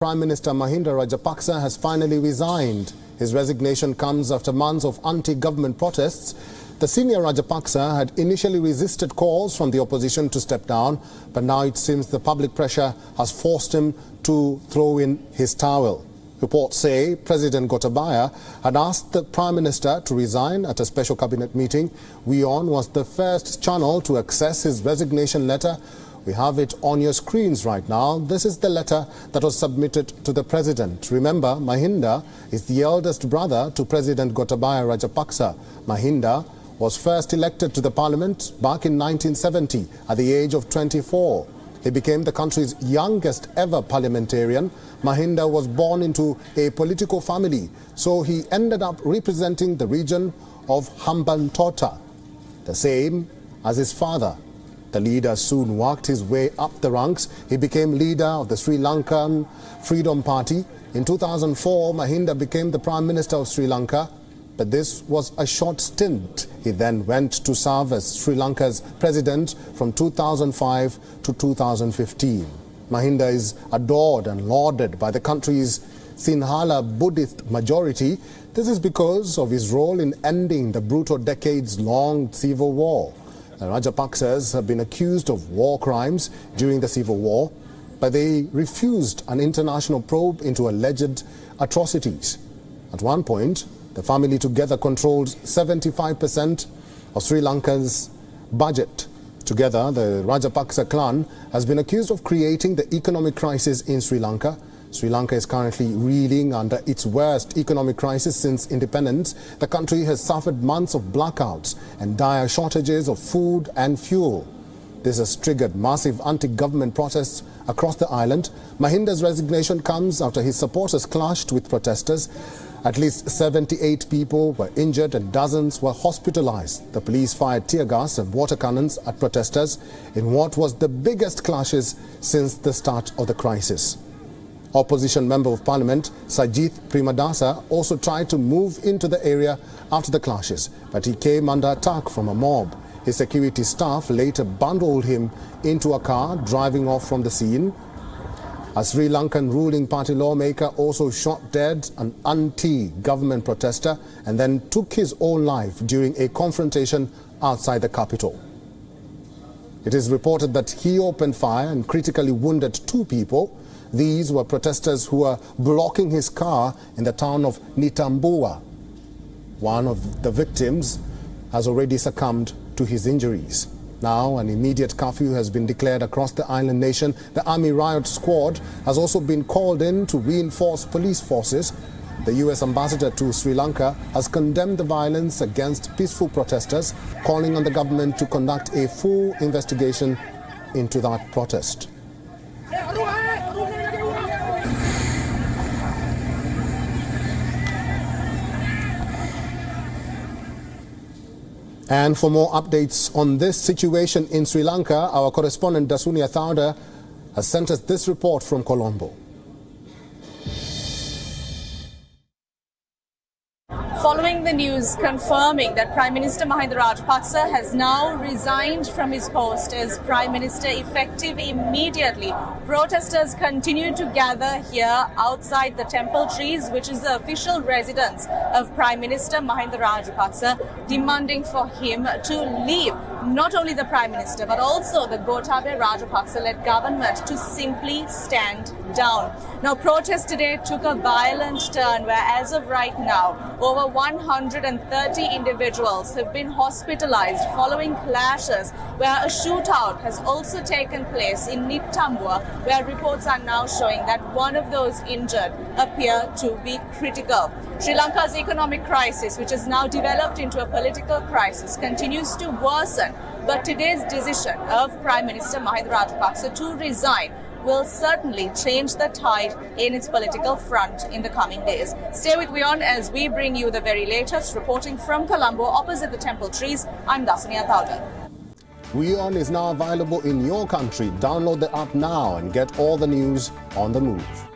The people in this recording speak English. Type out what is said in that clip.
Prime Minister Mahinda Rajapaksa has finally resigned. His resignation comes after months of anti-government protests. The senior Rajapaksa had initially resisted calls from the opposition to step down, but now it seems the public pressure has forced him to throw in his towel. Reports say President Gotabaya had asked the Prime Minister to resign at a special cabinet meeting. WION was the first channel to access his resignation letter. We have it on your screens right now. This is the letter that was submitted to the President. Remember, Mahinda is the eldest brother to President Gotabaya Rajapaksa. Mahinda was first elected to the Parliament back in 1970 at the age of 24. He became the country's youngest ever parliamentarian. Mahinda was born into a political family, so he ended up representing the region of Hambantota, the same as his father. The leader soon worked his way up the ranks. He became leader of the Sri Lankan Freedom Party. In 2004, Mahinda became the Prime Minister of Sri Lanka, but this was a short stint. He then went to serve as Sri Lanka's president from 2005 to 2015. Mahinda is adored and lauded by the country's Sinhala Buddhist majority. This is because of his role in ending the brutal decades-long civil war. The Rajapaksas have been accused of war crimes during the civil war, but they refused an international probe into alleged atrocities. At one point, the family together controlled 75% of Sri Lanka's budget. Together, the Rajapaksa clan has been accused of creating the economic crisis in Sri Lanka. Sri Lanka is currently reeling under its worst economic crisis since independence. The country has suffered months of blackouts and dire shortages of food and fuel. This has triggered massive anti-government protests across the island. Mahinda's resignation comes after his supporters clashed with protesters. At least 78 people were injured and dozens were hospitalized. The police fired tear gas and water cannons at protesters in what was the biggest clashes since the start of the crisis. Opposition Member of Parliament Sajith Premadasa also tried to move into the area after the clashes, but he came under attack from a mob. His security staff later bundled him into a car, driving off from the scene. A Sri Lankan ruling party lawmaker also shot dead an anti-government protester and then took his own life during a confrontation outside the capital. It is reported that he opened fire and critically wounded 2 people. These were protesters who were blocking his car in the town of Nitambua. One of the victims has already succumbed to his injuries. Now, an immediate curfew has been declared across the island nation. The Army Riot Squad has also been called in to reinforce police forces. The US ambassador to Sri Lanka has condemned the violence against peaceful protesters, calling on the government to conduct a full investigation into that protest. And for more updates on this situation in Sri Lanka, our correspondent Dasunia Thauda has sent us this report from Colombo. Following the news confirming that Prime Minister Mahinda Rajapaksa has now resigned from his post as Prime Minister effective immediately, protesters continue to gather here outside the Temple Trees, which is the official residence of Prime Minister Mahinda Rajapaksa, demanding for him to leave. Not only the Prime Minister, but also the Gotabaya Rajapaksa-led government to simply stand down. Now, protests today took a violent turn where, as of right now, over 130 individuals have been hospitalized following clashes, where a shootout has also taken place in Nitambua, where reports are now showing that one of those injured appear to be critical. Sri Lanka's economic crisis, which has now developed into a political crisis, continues to worsen. But today's decision of Prime Minister Mahinda Rajapaksa to resign will certainly change the tide in its political front in the coming days. Stay with WION as we bring you the very latest. Reporting from Colombo, opposite the Temple Trees, I'm Dasunia Thauda. WION is now available in your country. Download the app now and get all the news on the move.